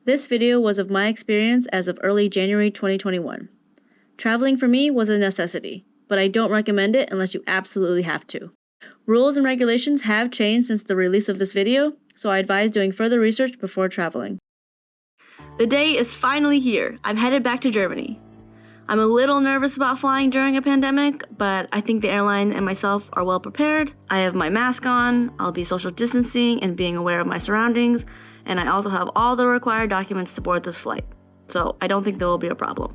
This video was of my experience as of early January 2021. Traveling for me was a necessity, but I don't recommend it unless you absolutely have to. Rules and regulations have changed since the release of this video, so I advise doing further research before traveling. The day is finally here. I'm headed back to Germany. I'm a little nervous about flying during a pandemic, but I think the airline and myself are well prepared. I have my mask on, I'll be social distancing and being aware of my surroundings, and I also have all the required documents to board this flight, so I don't think there will be a problem.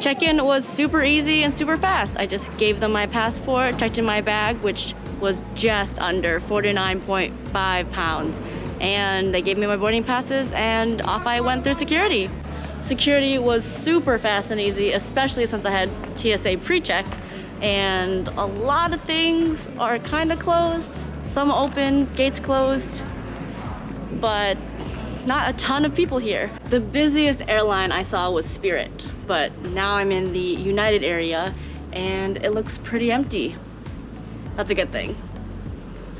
Check-in was super easy and super fast. I just gave them my passport, checked in my bag, which was just under 49.5 pounds, and they gave me my boarding passes, and off I went through security. Security was super fast and easy, especially since I had TSA pre-check, and a lot of things are kind of closed. Some open, gates closed, but not a ton of people here. The busiest airline I saw was Spirit, but now I'm in the United area and it looks pretty empty. That's a good thing.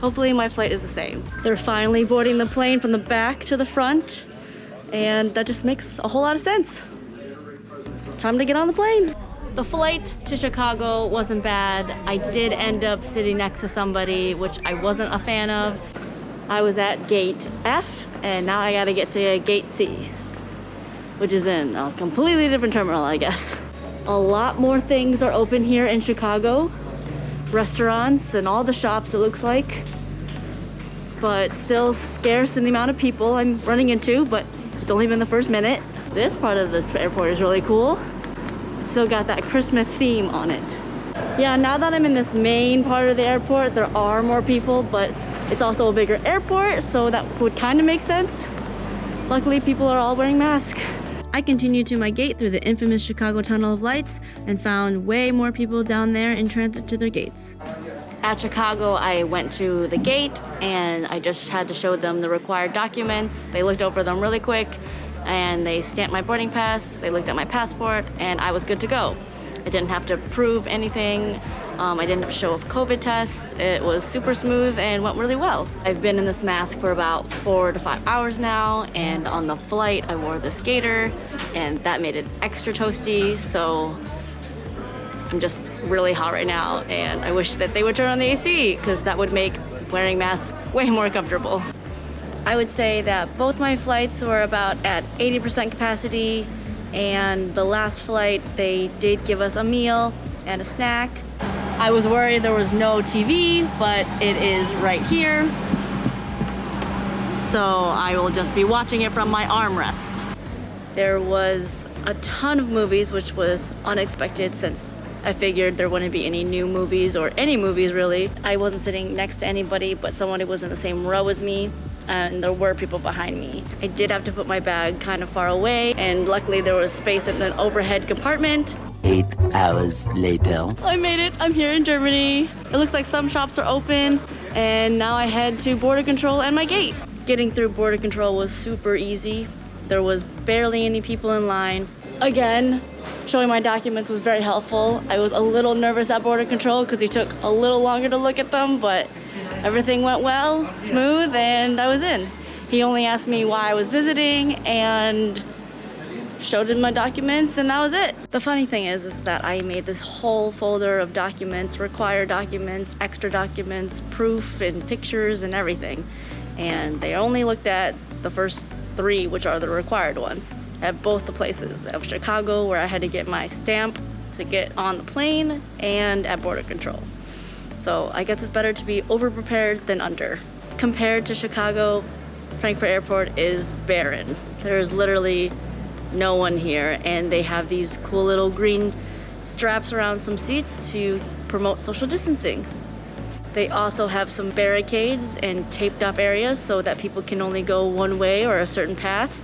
Hopefully my flight is the same. They're finally boarding the plane from the back to the front, and that just makes a whole lot of sense. Time to get on the plane. The flight to Chicago wasn't bad. I did end up sitting next to somebody, which I wasn't a fan of. I was at gate F, and now I gotta get to gate C, which is in a completely different terminal, I guess. A lot more things are open here in Chicago. Restaurants and all the shops, it looks like. But still scarce in the amount of people I'm running into, but it's only been the first minute. This part of this airport is really cool. Still got that Christmas theme on it. Yeah, now that I'm in this main part of the airport, there are more people, but it's also a bigger airport, so that would kind of make sense. Luckily, people are all wearing masks. I continued to my gate through the infamous Chicago Tunnel of Lights and found way more people down there in transit to their gates. At Chicago, I went to the gate and I just had to show them the required documents. They looked over them really quick and they stamped my boarding pass, they looked at my passport, and I was good to go. I didn't have to prove anything. I didn't have to show a COVID test. It was super smooth and went really well. I've been in this mask for about 4 to 5 hours now, and on the flight I wore this gaiter and that made it extra toasty, so I'm just really hot right now, and I wish that they would turn on the AC because that would make wearing masks way more comfortable. I would say that both my flights were about at 80% capacity, and the last flight they did give us a meal and a snack. I was worried there was no TV, but it is right here. So I will just be watching it from my armrest. There was a ton of movies, which was unexpected since I figured there wouldn't be any new movies or any movies really. I wasn't sitting next to anybody, but someone who was in the same row as me, and there were people behind me. I did have to put my bag kind of far away, and luckily there was space in an overhead compartment. 8 hours later. I made it. I'm here in Germany. It looks like some shops are open, and now I head to border control and my gate. Getting through border control was super easy. There was barely any people in line. Again, showing my documents was very helpful. I was a little nervous at border control because he took a little longer to look at them, but everything went well, smooth, and I was in. He only asked me why I was visiting and showed him my documents, and that was it. The funny thing is that I made this whole folder of documents, required documents, extra documents, proof and pictures and everything. And they only looked at the first 3, which are the required ones, at both the places of Chicago, where I had to get my stamp to get on the plane, and at border control. So I guess it's better to be over-prepared than under. Compared to Chicago, Frankfurt Airport is barren. There's literally no one here, and they have these cool little green straps around some seats to promote social distancing. They also have some barricades and taped off areas so that people can only go one way or a certain path.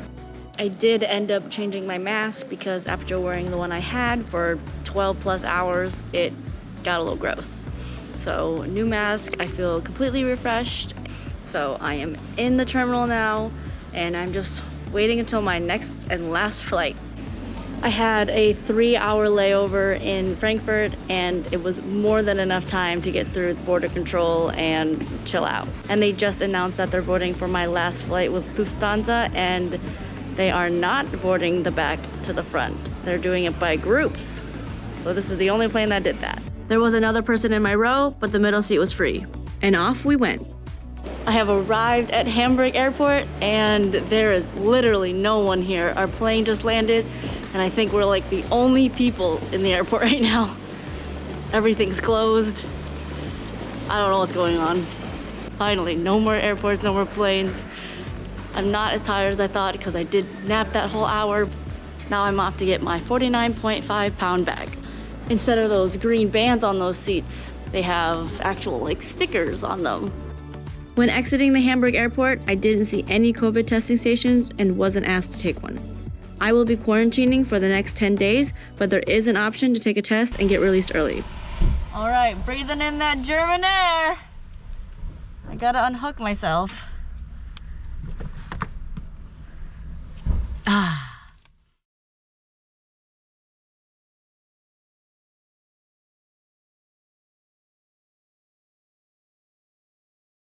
I did end up changing my mask because after wearing the one I had for 12 plus hours, it got a little gross. So new mask, I feel completely refreshed. So I am in the terminal now, and I'm just waiting until my next and last flight. I had a 3-hour layover in Frankfurt, and it was more than enough time to get through border control and chill out. And they just announced that they're boarding for my last flight with Lufthansa, and They are not boarding the back to the front. They're doing it by groups. So this is the only plane that did that. There was another person in my row, but the middle seat was free. And off we went. I have arrived at Hamburg Airport and there is literally no one here. Our plane just landed and I think we're like the only people in the airport right now. Everything's closed. I don't know what's going on. Finally, no more airports, no more planes. I'm not as tired as I thought because I did nap that whole hour. Now I'm off to get my 49.5 pound bag. Instead of those green bands on those seats, they have actual like stickers on them. When exiting the Hamburg airport, I didn't see any COVID testing stations and wasn't asked to take one. I will be quarantining for the next 10 days, but there is an option to take a test and get released early. All right, breathing in that German air. I gotta unhook myself.